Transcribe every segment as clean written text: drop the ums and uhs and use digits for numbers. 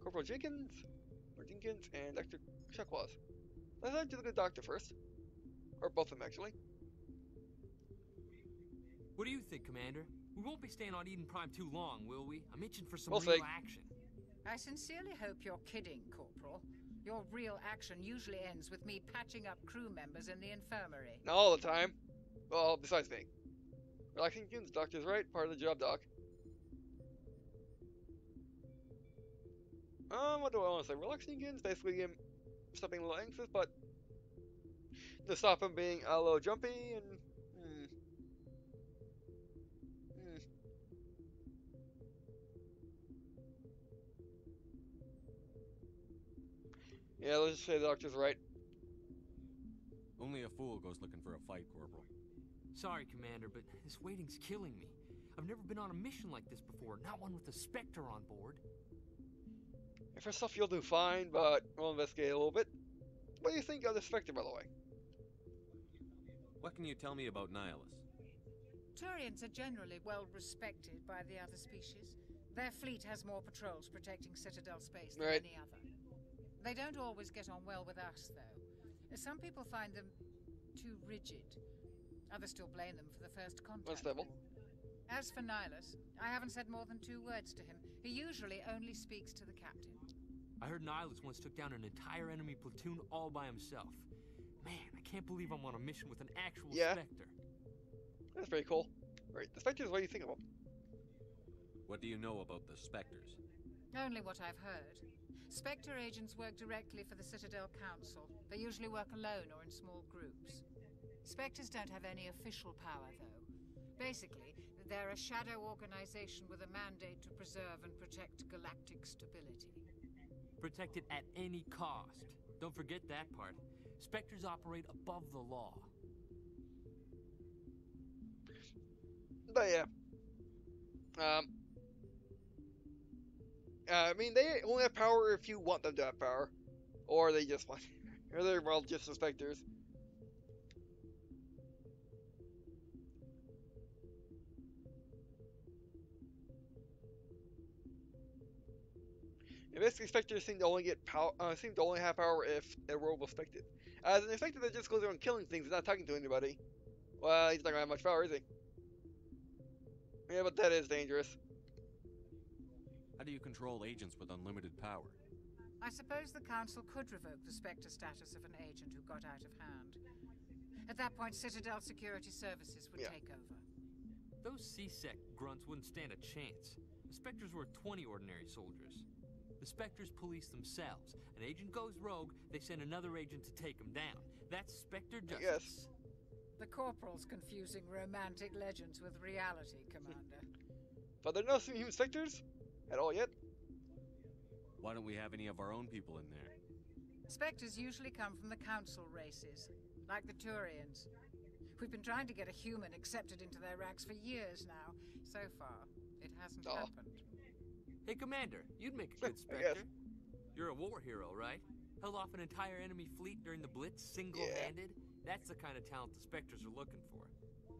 Corporal Jenkins, or Jenkins, and Dr. Chuckwas. Let's head to the good doctor first. Or both of them, actually. What do you think, Commander? We won't be staying on Eden Prime too long, will we? I'm itching for some We'll real see. action. I sincerely hope you're kidding, Corporal. Your real action usually ends with me patching up crew members in the infirmary. Not all the time. Well, besides me. Relaxing Jenkins, doctor's right, part of the job, Doc. What do I want to say? Relaxing Jenkins, basically him stopping a little anxious, but to stop him being a little jumpy and hmm. Yeah, let's just say the doctor's right. Only a fool goes looking for a fight, Corporal. Sorry, Commander, but this waiting's killing me. I've never been on a mission like this before, not one with a Spectre on board. And for stuff you'll do fine, but we'll investigate a little bit. What do you think of the Spectre, by the way? What can you tell me about Nihilus? Turians are generally well respected by the other species. Their fleet has more patrols protecting Citadel space than Right. any other. They don't always get on well with us, though. Some people find them too rigid. Others still blame them for the first contact. Understandable. As for Nihilus, I haven't said more than 2 words to him. He usually only speaks to the captain. I heard Nihilus once took down an entire enemy platoon all by himself. Man, I can't believe I'm on a mission with an actual Spectre. That's pretty cool. Right, the Spectres, what do you think of them? What do you know about the Spectres? Only what I've heard. Spectre agents work directly for the Citadel Council. They usually work alone or in small groups. Spectres don't have any official power, though. Basically, they're a shadow organization with a mandate to preserve and protect galactic stability. Protect it at any cost. Don't forget that part. Spectres operate above the law. But yeah. I mean, they only have power if you want them to have power. Or they just want... Or they're, well, just the Spectres. And basically, Spectres seem to only get power. Seem to only have power if a rogue will Spectre. As an Spectre that just goes around killing things and not talking to anybody, well, he's not gonna have much power, is he? Yeah, but that is dangerous. How do you control agents with unlimited power? I suppose the Council could revoke the Spectre status of an agent who got out of hand. At that point, Citadel Security Services would take over. Those C-Sec grunts wouldn't stand a chance. The Spectres were 20 ordinary soldiers. The Spectres police themselves. An agent goes rogue, they send another agent to take him down. That's Spectre justice. Yes. The Corporal's confusing romantic legends with reality, Commander. But there are no human Spectres at all yet. Why don't we have any of our own people in there? Spectres usually come from the Council races, like the Turians. We've been trying to get a human accepted into their ranks for years now. So far, it hasn't happened. Hey, Commander, you'd make a good Spectre. You're a war hero, right? Held off an entire enemy fleet during the Blitz single-handed? That's the kind of talent the Spectres are looking for.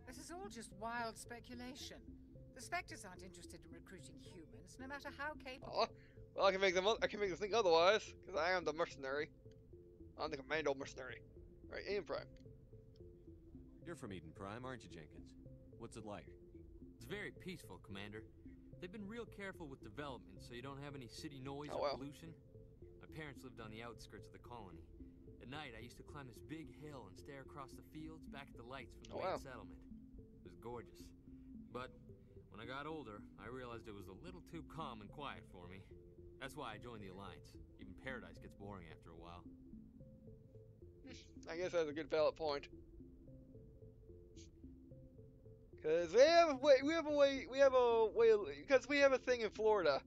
This is all just wild speculation. The Spectres aren't interested in recruiting humans, no matter how capable. Oh, well, I can make them think otherwise, because I am the mercenary. I'm the commando mercenary. Right, Eden Prime. You're from Eden Prime, aren't you, Jenkins? What's it like? It's very peaceful, Commander. They've been real careful with development, so you don't have any city noise Oh, or well. pollution. My parents lived on the outskirts of the colony. At night, I used to climb this big hill and stare across the fields back at the lights from the main wow. settlement. It was gorgeous. But when I got older, I realized it was a little too calm and quiet for me. That's why I joined the Alliance. Even paradise gets boring after a while. I guess that's a good valid point. Because we have a way, because we have a thing in Florida,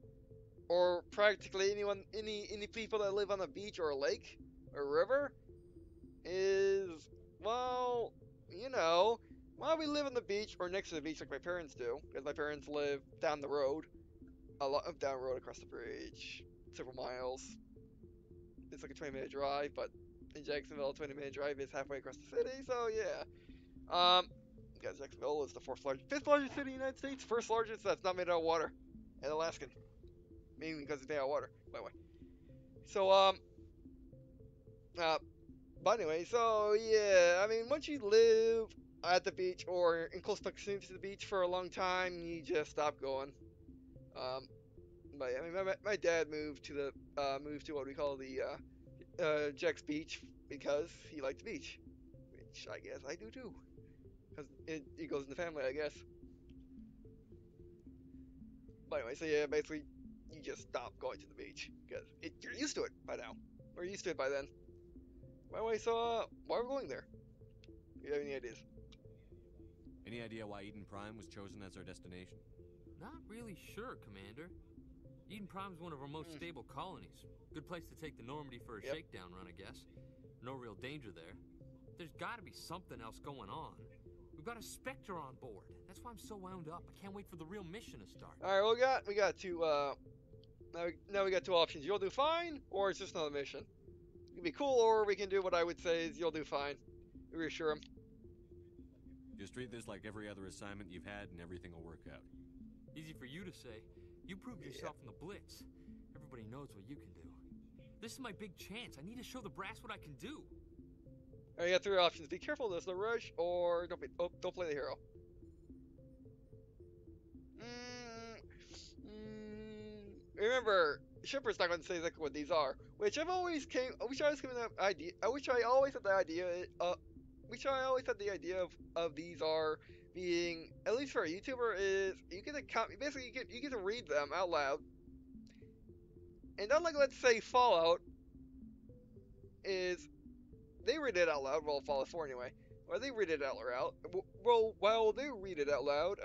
or practically any people that live on a beach or a lake or a river, is, well, you know, while we live on the beach or next to the beach like my parents do, because my parents live down the road, down the road across the bridge, several miles. It's like a 20-minute drive, but in Jacksonville, a 20-minute drive is halfway across the city, so yeah. Because Jacksonville is the fifth largest city in the United States, first largest that's not made out of water, and Alaskan. Meaning because it's made out of water, by the way. So uh, but anyway, so yeah, I mean, once you live at the beach or in close proximity to the beach for a long time, you just stop going. Um, but I mean, my dad moved to the moved to what we call the Jack's Beach because he liked the beach, which I guess I do too, because it goes in the family, I guess. But anyway, so yeah, basically, you just stop going to the beach because you're used to it by now, or used to it by then. By the way, so why are we going there? Do you have any ideas? Any idea why Eden Prime was chosen as our destination? Not really sure, Commander. Eden Prime's one of our most Hmm. stable colonies. Good place to take the Normandy for a Yep. shakedown run, I guess. No real danger there. There's gotta be something else going on. We've got a Spectre on board. That's why I'm so wound up. I can't wait for the real mission to start. All right, well, we got two. Now we got two options. You'll do fine, or it's just another mission. It can be cool, or we can do what I would say is you'll do fine. Reassure him. Just treat this like every other assignment you've had and everything will work out. Easy for you to say. You proved yourself in the Blitz. Everybody knows what you can do. This is my big chance. I need to show the brass what I can do. All right, you got three options. Be careful, there's no rush, or don't play the hero. Remember, Shipper's not going to say exactly what these are, which which I always came up idea, which I always had the idea, which I always had the idea of these are being, at least for a YouTuber, is you get to basically you get to read them out loud, and unlike let's say Fallout is they read it out loud, well Fallout 4 anyway, or they read it out loud. Well, while they read it out loud,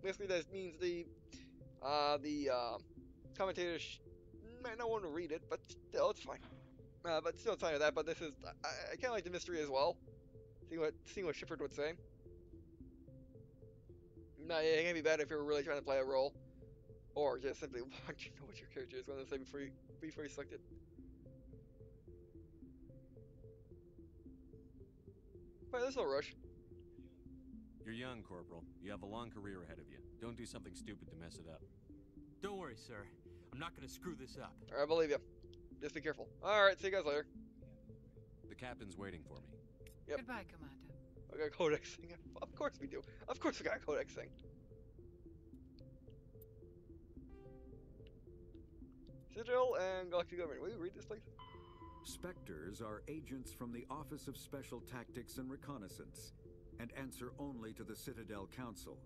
basically that means the commentators might not want to read it, but still, it's fine. But still, it's fine with that. But this is, I kind of like the mystery as well. Seeing what Shepard would say. No, yeah, it can be bad if you're really trying to play a role, or just simply want to know what your character is going to say before you select it. But there's no rush. You're young, Corporal. You have a long career ahead of you. Don't do something stupid to mess it up. Don't worry, sir. I'm not gonna screw this up. All right, I believe you. Just be careful. All right, see you guys later. The captain's waiting for me. Yep. Goodbye, Commander. I got a codex thing. Of course we do. Of course we got a codex thing. Citadel and Galactic Government. Will you read this, please? Spectres are agents from the Office of Special Tactics and Reconnaissance and answer only to the Citadel Council.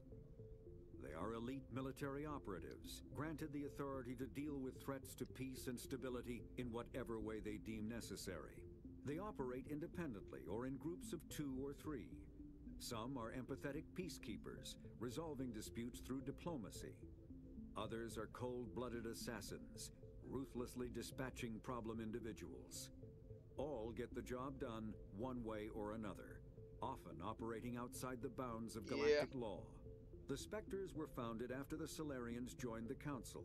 They are elite military operatives, granted the authority to deal with threats to peace and stability in whatever way they deem necessary. They operate independently or in groups of 2 or 3. Some are empathetic peacekeepers, resolving disputes through diplomacy. Others are cold-blooded assassins, ruthlessly dispatching problem individuals. All get the job done one way or another, often operating outside the bounds of galactic law. The Spectres were founded after the Solarians joined the Council.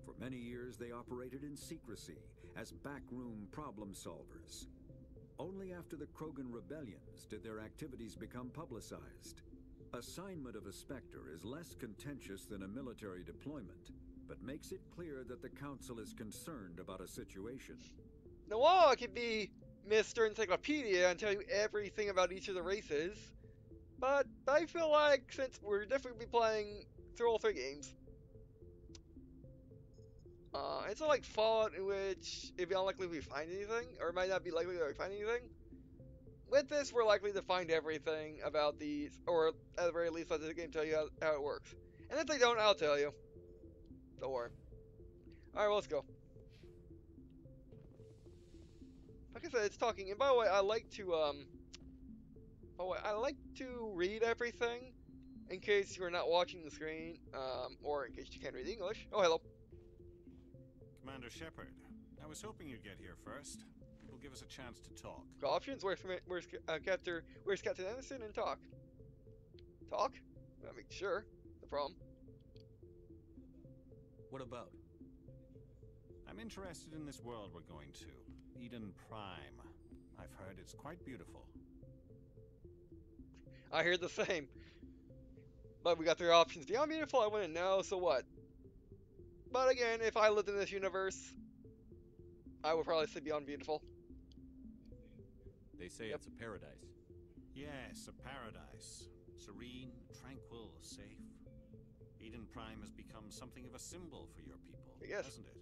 For many years, they operated in secrecy as backroom problem solvers. Only after the Krogan rebellions did their activities become publicized. Assignment of a Spectre is less contentious than a military deployment, but makes it clear that the Council is concerned about a situation. Now, while I could be Mr. Encyclopedia and tell you everything about each of the races, but I feel like since we're definitely playing through all 3 games, it's not like Fallout in which it'd be unlikely we find anything, or it might not be likely that we find anything. With this, we're likely to find everything about these, or at the very least, let the game tell you how it works. And if they don't, I'll tell you. Don't worry. Alright, well, let's go. Like I said, it's talking, and by the way, I like to read everything, in case you're not watching the screen, or in case you can't read English. Oh, hello. Commander Shepard, I was hoping you'd get here first. It will give us a chance to talk. Got options? Where's Captain Anderson and talk? Talk? I mean, sure. No problem. What about? I'm interested in this world we're going to, Eden Prime. I've heard it's quite beautiful. I hear the same. But we got 3 options. Beyond beautiful, I wouldn't know, so what? But again, if I lived in this universe, I would probably say beyond beautiful. They say Yep. it's a paradise. Yes, a paradise. Serene, tranquil, safe. Eden Prime has become something of a symbol for your people, I guess. hasn't it?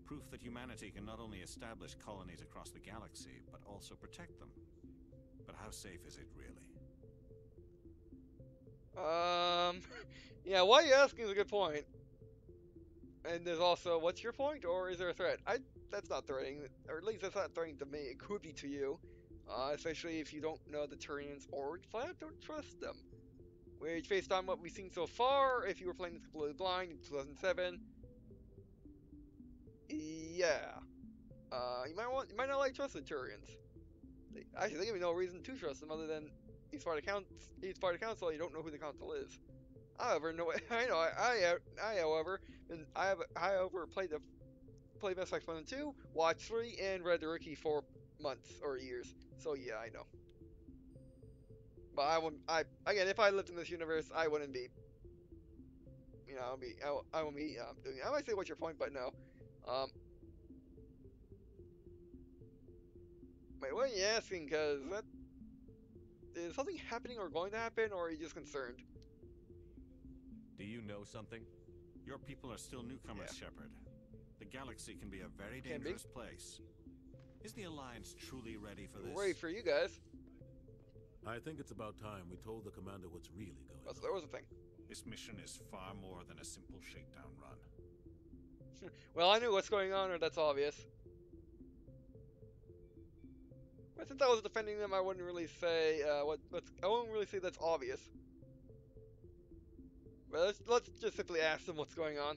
Proof that humanity can not only establish colonies across the galaxy, but also protect them. But how safe is it really? Yeah, why you asking is a good point. And there's also, what's your point, or is there a threat? That's not threatening, or at least that's not threatening to me. It could be to you, especially if you don't know the Turians or flat out don't trust them. Which, based on what we've seen so far, if you were playing this completely blind in 2007, yeah, you might not like trust the Turians. Actually, they give me no reason to trust them other than he's part of the council. You don't know who the council is. However, no, I know. However, and however, played Mass Effect 1 and 2, watched 3, and read the Wiki for months or years. So yeah, I know. But I wouldn't. Again, if I lived in this universe, I wouldn't be. You know, I wouldn't be doing. I might say what's your point, but no. Um, wait, what are you asking? Because that is something happening or going to happen, or are you just concerned? Do you know something? Your people are still newcomers, Yeah. Shepard. The galaxy can be a very Can be. dangerous place. Is the Alliance truly ready for this? Ready for you guys. I think it's about time we told the commander what's really going That's, on. that was a thing. This mission is far more than a simple shakedown run. Well, I knew what's going on, or that's obvious. But since I was defending them, I wouldn't really say I wouldn't really say that's obvious. But let's just simply ask them what's going on.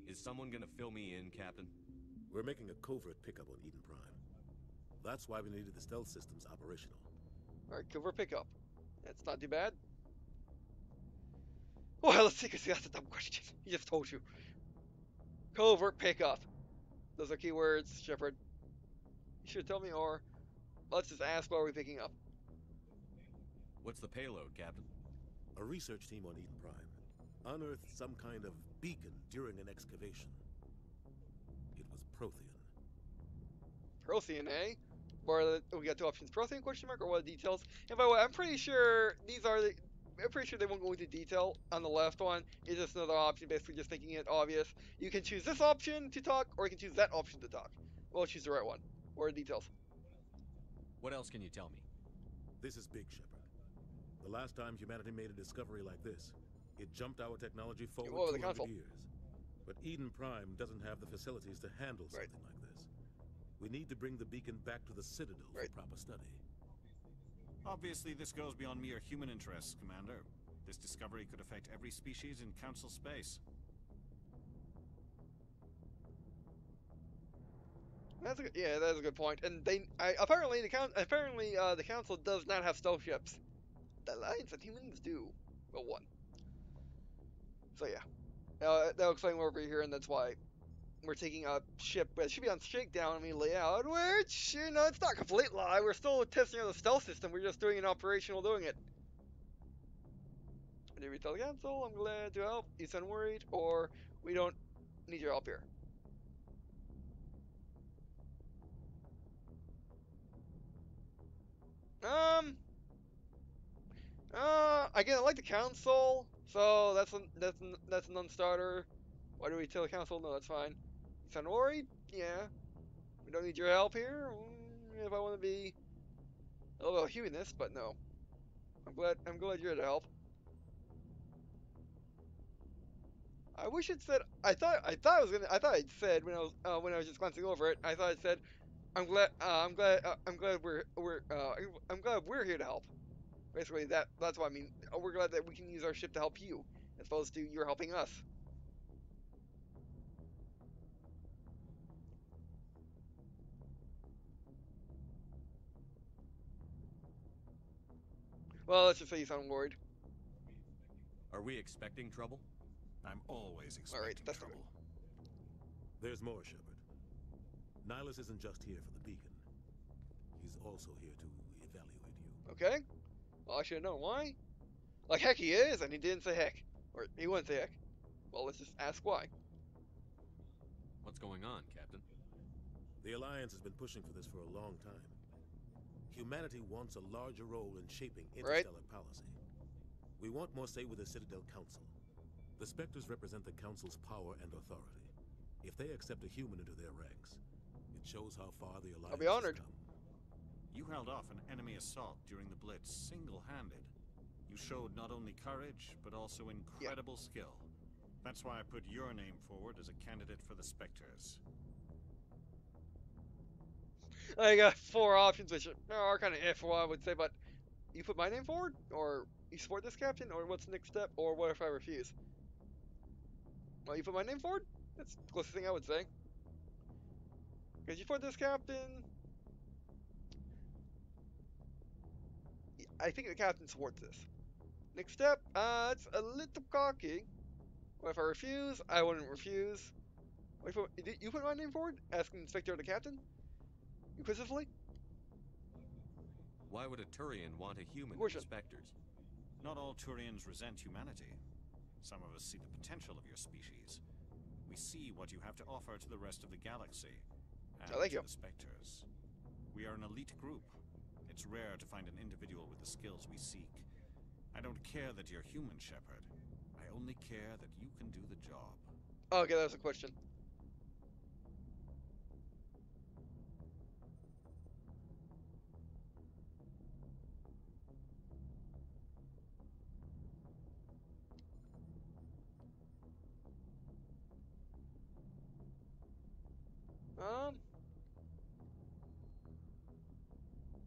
Is someone gonna fill me in, Captain? We're making a covert pickup on Eden Prime. That's why we needed the stealth systems operational. Alright, cover pickup. That's not too bad. Well, let's see, because that's a dumb question. He just told you. Covert pickup. Those are keywords, Shepard. You should tell me, or let's just ask what are we picking up. What's the payload, Captain? A research team on Eden Prime unearthed some kind of beacon during an excavation. It was Prothean. Prothean, eh? Or we got two options: Prothean question mark, or what details? And by the way, I'm pretty sure these are the. I'm pretty sure they won't go into detail on the left one. It's just another option, basically just making it obvious. You can choose this option to talk, or you can choose that option to talk. Well, choose the right one. Or details. What else can you tell me? This is big, Shepard. The last time humanity made a discovery like this, it jumped our technology forward What about the 200 console? years. But Eden Prime doesn't have the facilities to handle Right. something like this. We need to bring the beacon back to the Citadel Right. for proper study. Obviously, this goes beyond mere human interests, Commander. This discovery could affect every species in Council space. That's a good point. And apparently the council does not have stealth ships. The Alliance and humans do. Well, one. So yeah, that'll explain why we're here, and that's why we're taking a ship that should be on shakedown immediately out. Which it's not a complete lie. We're still testing out the stealth system. We're just doing an operational doing it. Did we tell the council? I'm glad to help. You sound worried, or we don't need your help here. Again, I like the council, so that's a non-starter. Why do we tell the council? No, that's fine. You sound worried? Yeah. We don't need your help here. If I want to be a little humanist, but no. I'm glad you're here to help. I wish it said. I thought it said when I was just glancing over it. I thought it said, I'm glad we're here to help. Basically, that's what I mean. We're glad that we can use our ship to help you, as opposed to you're helping us. Well, let's just say you sound worried. Are we expecting trouble? I'm always Alright, expecting that's trouble. There's more, Shepard. Nihilus isn't just here for the beacon. He's also here to evaluate you. Okay. Well, I should have known why. Like heck, he is, and he didn't say heck, or he wouldn't say heck. Well, let's just ask why. What's going on, Captain? The Alliance has been pushing for this for a long time. Humanity wants a larger role in shaping Right? interstellar policy. We want more say with the Citadel Council. The Spectres represent the Council's power and authority. If they accept a human into their ranks, it shows how far the Alliance I'll be honored. has come. You held off an enemy assault during the Blitz single-handed. You showed not only courage, but also incredible skill. That's why I put your name forward as a candidate for the Spectres. I got 4 options, which are kind of iffy, I would say, but you put my name forward? Or you support this captain? Or what's the next step? Or what if I refuse? Well, you put my name forward? That's the closest thing I would say. Because you support this captain... I think the captain supports this. Next step, it's a little cocky. What if I refuse? I wouldn't refuse. What if you put my name forward? Asking Inspector the captain? Inquisitively? Why would a Turian want a human in the Question. Spectres? Not all Turians resent humanity. Some of us see the potential of your species. We see what you have to offer to the rest of the galaxy. And Thank to you. the Spectres. We are an elite group. It's rare to find an individual with the skills we seek. I don't care that you're human, Shepard. I only care that you can do the job. Oh, okay, that was a question.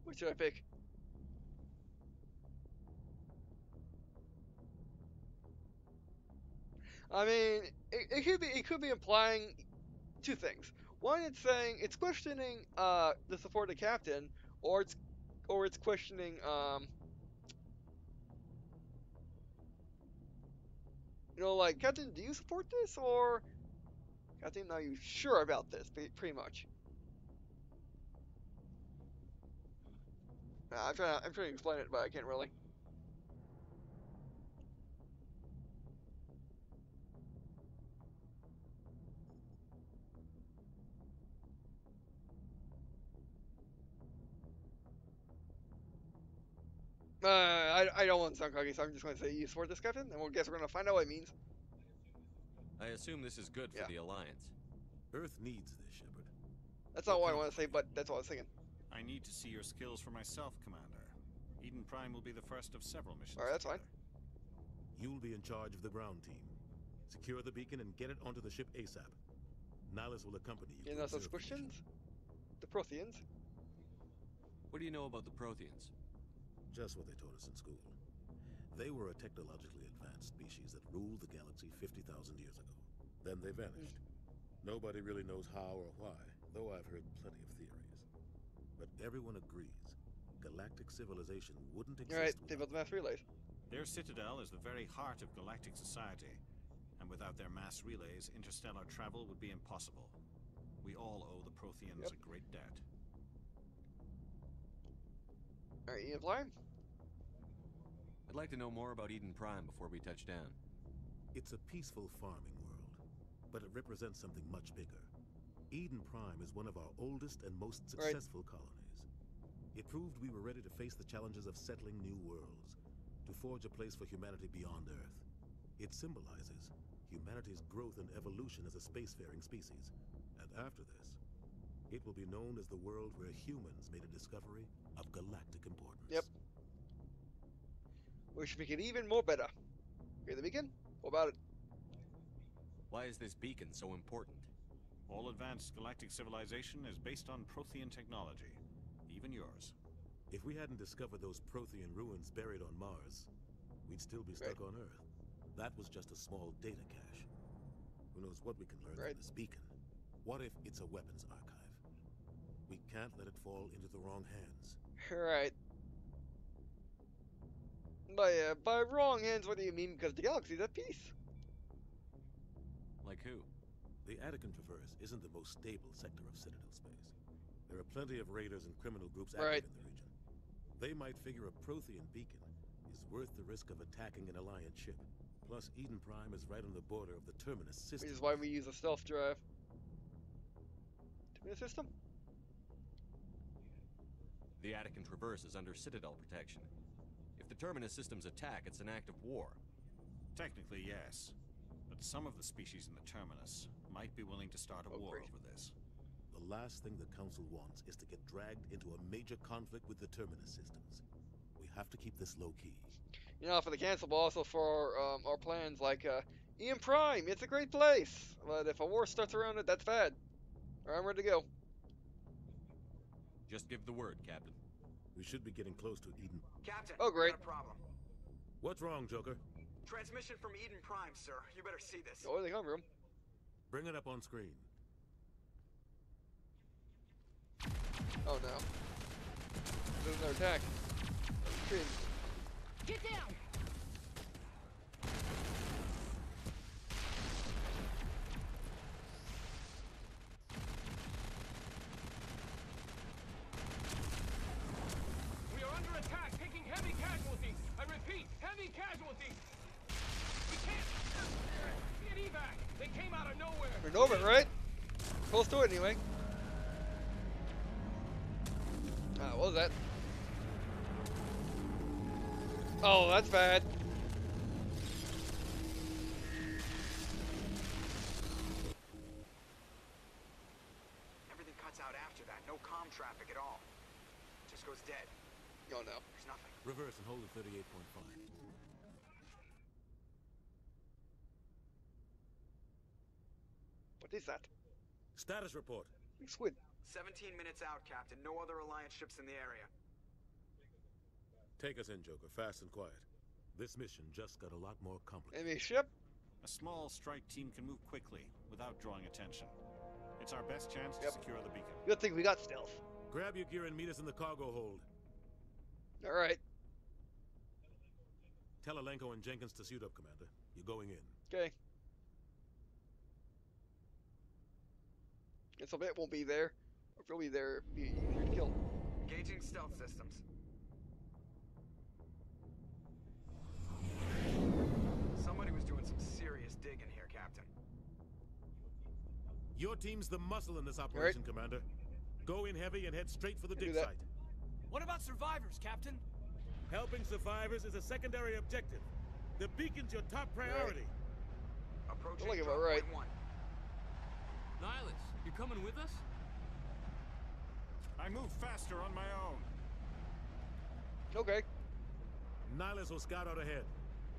What should I pick? I mean, it could be implying 2 things. One, it's saying it's questioning the support of the captain, or it's questioning like, Captain, do you support this, or Captain, are you sure about this? Pretty much. I'm trying to explain it, but I can't really. I don't want to sound cocky, so I'm just going to say you support this, Captain, and we'll guess we're going to find out what it means. I assume this is good for Yeah. the Alliance. Earth needs this, Shepard. That's not what I want to say, but that's what I was thinking. I need to see your skills for myself, Commander. Eden Prime will be the first of several missions. Alright, that's fine. together. You'll be in charge of the ground team. Secure the beacon and get it onto the ship ASAP. Nihilus will accompany you. You to know those observe the mission. questions? The Protheans? What do you know about the Protheans? Just what they taught us in school. They were a technologically advanced species that ruled the galaxy 50,000 years ago. Then they vanished. Nobody really knows how or why, though I've heard plenty of theories. But everyone agrees, galactic civilization wouldn't exist Alright, they without built the mass relays. Their citadel is the very heart of galactic society, and without their mass relays, interstellar travel would be impossible. We all owe the Protheans a great debt. Alright, Ian Fly? I'd like to know more about Eden Prime before we touch down. It's a peaceful farming world, but it represents something much bigger. Eden Prime is one of our oldest and most successful colonies. It proved we were ready to face the challenges of settling new worlds, to forge a place for humanity beyond Earth. It symbolizes humanity's growth and evolution as a spacefaring species. And after this, it will be known as the world where humans made a discovery of galactic importance. Yep. We should make it even more better. Okay, the beacon? What about it? Why is this beacon so important? All advanced galactic civilization is based on Prothean technology, even yours. If we hadn't discovered those Prothean ruins buried on Mars, we'd still be stuck on Earth. That was just a small data cache. Who knows what we can learn from this beacon? What if it's a weapons archive? We can't let it fall into the wrong hands. Right. By wrong hands, what do you mean? Because the galaxy's at peace. Like who? The Attican Traverse isn't the most stable sector of Citadel space. There are plenty of raiders and criminal groups active in the region. They might figure a Prothean beacon is worth the risk of attacking an Alliance ship. Plus, Eden Prime is right on the border of the Terminus system. Which is why we use a stealth drive. Terminus system? The attic and traverse is under Citadel protection. If the Terminus systems attack, it's an act of war. Technically, yes. But some of the species in the Terminus might be willing to start a war great. over this. The last thing the Council wants is to get dragged into a major conflict with the Terminus systems. We have to keep this low-key. You know, for the Council, but also for our plans, like, Ian Prime, it's a great place! But if a war starts around it, that's bad. Alright, I'm ready to go. Just give the word, Captain. We should be getting close to Eden. Captain, Oh, great. we got a problem. What's wrong, Joker? Transmission from Eden Prime, sir. You better see this. Oh, where they come from? Bring it up on screen. Oh no. There's another attack. Screen. Get down! We are under attack, taking heavy casualties. I repeat, heavy casualties. We can't get evac. They came out of nowhere. We're in orbit, right? Close to it anyway. What was that? Oh, that's bad. Everything cuts out after that. No comm traffic at all. Just goes dead. Oh no. There's nothing. Reverse and hold at 38.5. What is that? Status report. Big squid. 17 minutes out, Captain. No other Alliance ships in the area. Take us in, Joker, fast and quiet. This mission just got a lot more complicated. Enemy ship. A small strike team can move quickly without drawing attention. It's our best chance to secure the beacon. Good thing we got stealth. Grab your gear and meet us in the cargo hold. Alright. Tell Alenko and Jenkins to suit up, Commander. You're going in. Okay. Guess I bet won't be there. Or if it'll be there, it'll be easier to kill. Engaging stealth systems. Somebody was doing some serious digging here, Captain. Your team's the muscle in this operation, Commander. Go in heavy and head straight for the dig site. What about survivors, Captain? Helping survivors is a secondary objective. The beacon's your top priority. Approaching Look at drop right. point 1. Nihilus, you coming with us? I move faster on my own. Okay. Nihilus will scout out ahead.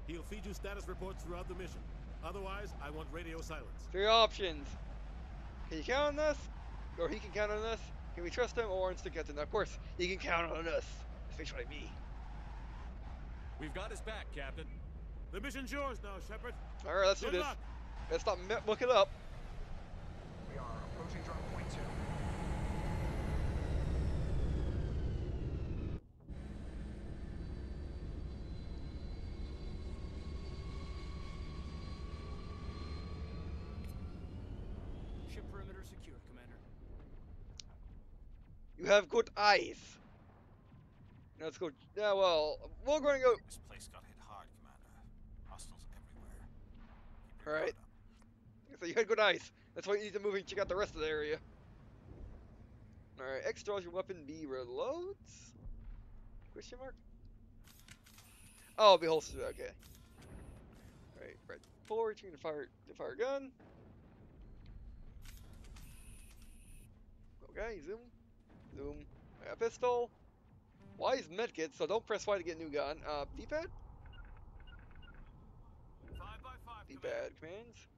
He'll feed you status reports throughout the mission. Otherwise, I want radio silence. 3 options. Can you count on this? Or he can count on us? Can we trust him or instant captain? Of course, he can count on us. Especially me. We've got his back, Captain. The mission's yours now, Shepard. Alright, let's do Good this. luck. Let's stop looking up. We are approaching drop point 2. Ship perimeter secure, Commander. You have good eyes. Now let's go. Yeah, well, we're going to go. This place got hit hard, Commander. Hostiles everywhere. Keep your Alright. guard up. So you had good eyes. That's why you need to move and check out the rest of the area. Alright, X draws your weapon, B reloads? Question mark? Oh, be holstered, okay. Alright, right. Forward, you can fire gun. Okay, zoom. Zoom. I got a pistol. Y is medkit, so don't press Y to get a new gun. D-pad? 5x5, D-pad commands.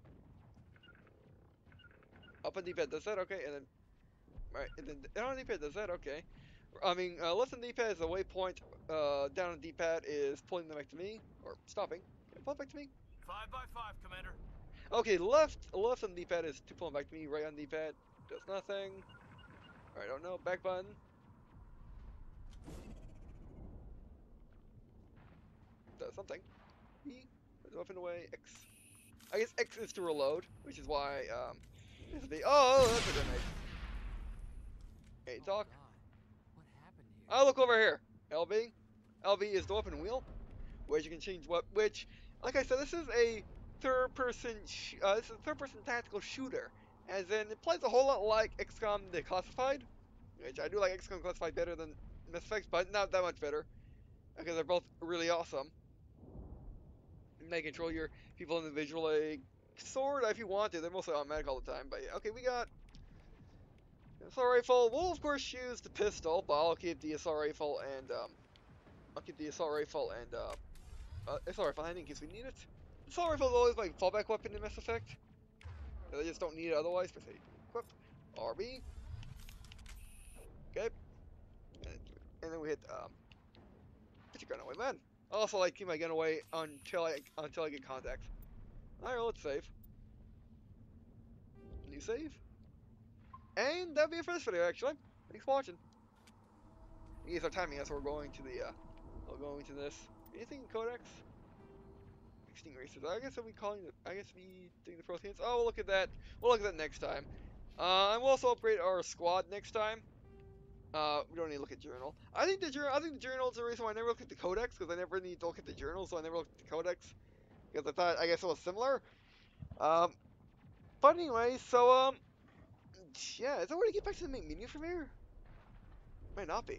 Up on D-pad does that, okay, and then... Right, and then down on D-pad does that, okay. I mean, left on D-pad is a waypoint, down on D-pad is pulling them back to me, or stopping. Yeah, pull it back to me. 5x5, Commander. Okay, left on D-pad is to pull them back to me, right on D-pad does nothing. Alright, I don't know, back button. Does something. E, put the weapon away, X. I guess X is to reload, which is why, this is the, oh, that's a grenade. Hey, Doc. God. What happened here? Oh, look over here. LB. LB is the weapon wheel, which you can change like I said, this is a third-person tactical shooter, as in it plays a whole lot like XCOM Declassified, which I do like XCOM Classified better than Mass Effect, but not that much better, because they're both really awesome. You may control your people individually, sort of, if you want to. They're mostly automatic all the time, but yeah. Okay, we got assault rifle. We'll of course use the pistol, but I'll keep the assault rifle and assault rifle handy in case we need it. Assault rifle is always my fallback weapon in Mass Effect. I just don't need it otherwise. Per se, equip RB. Okay, and then we hit put your gun away, man. I also like keep my gun away until I get contact. Alright, well, let's save. New save. And that'll be it for this video, actually. Thanks for watching. You guys are timing us, so we're going to this. Anything in Codex? Extinguishers. I guess I'll be doing the proteins. Oh, we'll look at that. We'll look at that next time. And we'll also upgrade our squad next time. We don't need to look at journal. I think the journal is the reason why I never looked at the Codex, because I never need to look at the journal, so I never looked at the Codex. Because I guess it was similar. But anyway, so, yeah, is there a way to get back to the main menu from here? Might not be.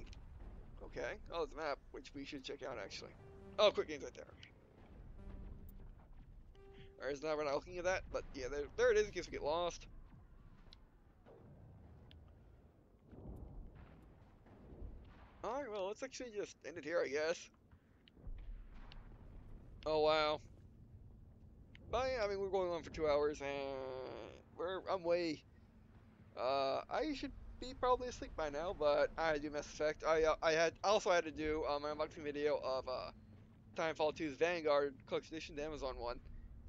Okay. Oh, there's a map, which we should check out, actually. Oh, quick games right there. Alright, now we're not looking at that, but yeah, there it is in case we get lost. Alright, well, let's actually just end it here, I guess. Oh, wow. But yeah, I mean, we're going on for 2 hours, and I'm way, I should be probably asleep by now, but I had to do Mass Effect. I also had to do, my unboxing video of, Timefall 2's Vanguard Collection Edition, the Amazon one.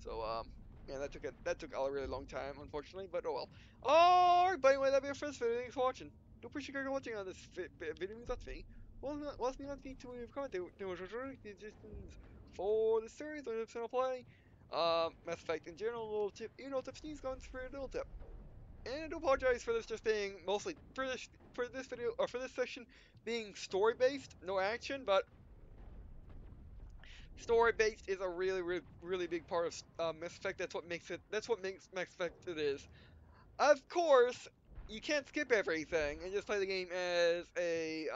So, yeah, that took a really long time, unfortunately, but oh well. Alright, but anyway, that'll be it for this video. Thanks for watching. Do appreciate you guys watching on this video. Means that's me. Well, what's me not need to comment suggestions for the series or the channel play. Mass Effect in general, a little tip. You know, tips needs going for a little tip. And I do apologize for this just being mostly for this video or for this section being story based, no action, but story based is a really big part of Mass Effect. That's what makes Mass Effect it is. Of course, you can't skip everything and just play the game as a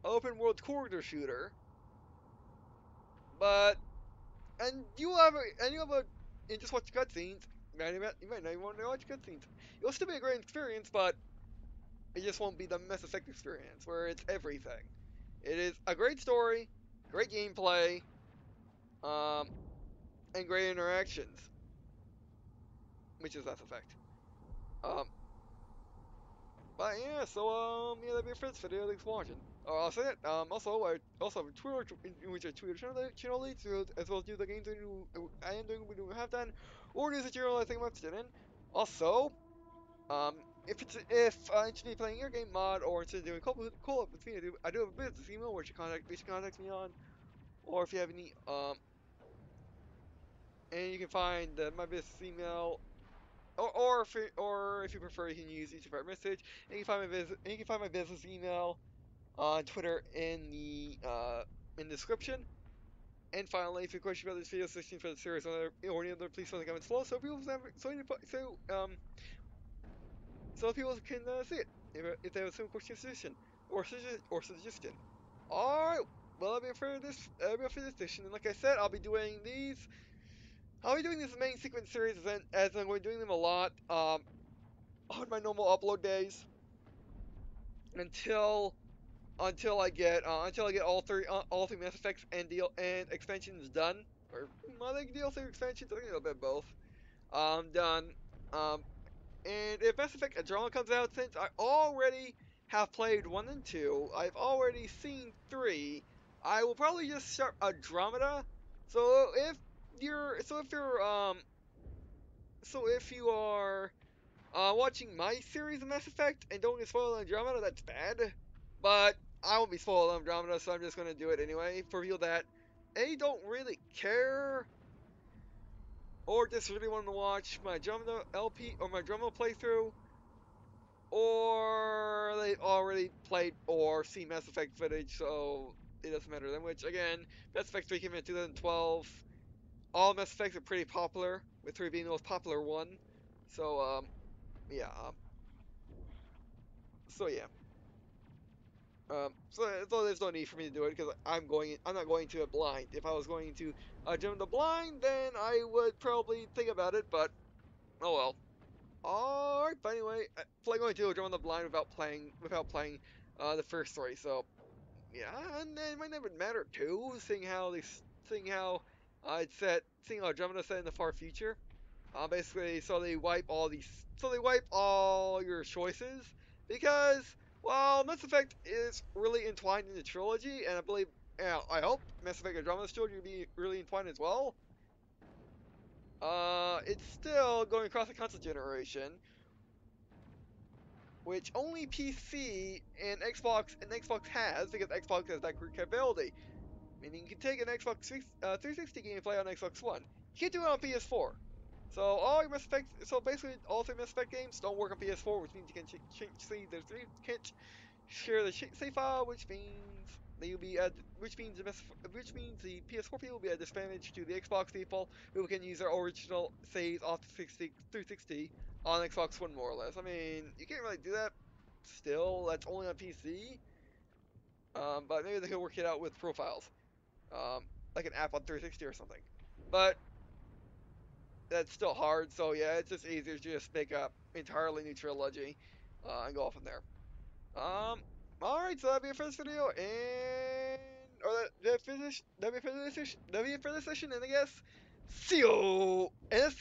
open world corridor shooter. But and just watch cutscenes. You might not even want to watch cutscenes. It'll still be a great experience, but it just won't be the Mass Effect experience where it's everything. It is a great story, great gameplay, and great interactions, which is Mass Effect. But yeah, so yeah, that'd be it for this video. Thanks for watching. I'll say it. Also, I also have a Twitter in which I tweet channel leads, as well as do the games I am doing, we do have done, or news that you're I think I'm interested in. Also, if interested in playing your game mod or interested in doing call up with me, I do have a business email which you contact me on, or if you have any and you can find my business email. Or if you prefer, you can use each of our message. And you can find my business email on Twitter in the description. And finally, if you have a question about this video, section for the series or any other, please leave comments below so people can see it if they have a simple question, suggestion or suggestion. All right, well that'll be it for this edition. And like I said, I'll be doing this main sequence series as I'm going to be doing them a lot. On my normal upload days until I get all three Mass Effects and expansions done, or I think DLC expansions. I think a bit both. Done. And if Mass Effect Andromeda comes out, since I already have played 1 and 2, I've already seen 3. I will probably just start Andromeda. So if you are watching my series of Mass Effect and don't get spoiled on Andromeda, that's bad. But I won't be spoiled on Andromeda, so I'm just going to do it anyway. For people that A, don't really care, or just really want to watch my Andromeda LP or my Andromeda playthrough, or they've already played or seen Mass Effect footage, so it doesn't matter then. Which again, Mass Effect 3 came in 2012. All Mass Effects are pretty popular, with 3 being the most popular one. So yeah. So yeah. So there's no need for me to do it because I'm not going to it blind. If I was going to jump the blind, then I would probably think about it. But oh well. Alright, but anyway, I'm going to jump on the blind without playing the first story. So yeah, and it might not even matter too, seeing how Andromeda set in the far future. Basically, so they wipe all your choices because, well, Mass Effect is really entwined in the trilogy, and I hope Mass Effect Andromeda's trilogy will be really entwined as well. It's still going across the console generation, which only PC and Xbox has because Xbox has that great capability. Meaning you can take an Xbox 360 game and play on Xbox One. You can't do it on PS4. So all your Mass Effect, so basically all 3 Mass Effect games don't work on PS4, which means you can can't share the save file, which means they will be at, which means the PS4 people will be at disadvantage to the Xbox people who can use their original saves off the 360 on Xbox One, more or less. I mean, you can't really do that. Still, that's only on PC. But maybe they could work it out with profiles, like an app on 360 or something. But that's still hard. So yeah, it's just easier to just make a entirely new trilogy and go off from there. All right, so that'll be it for this video, and or that'll be it for this session, and I guess see you in the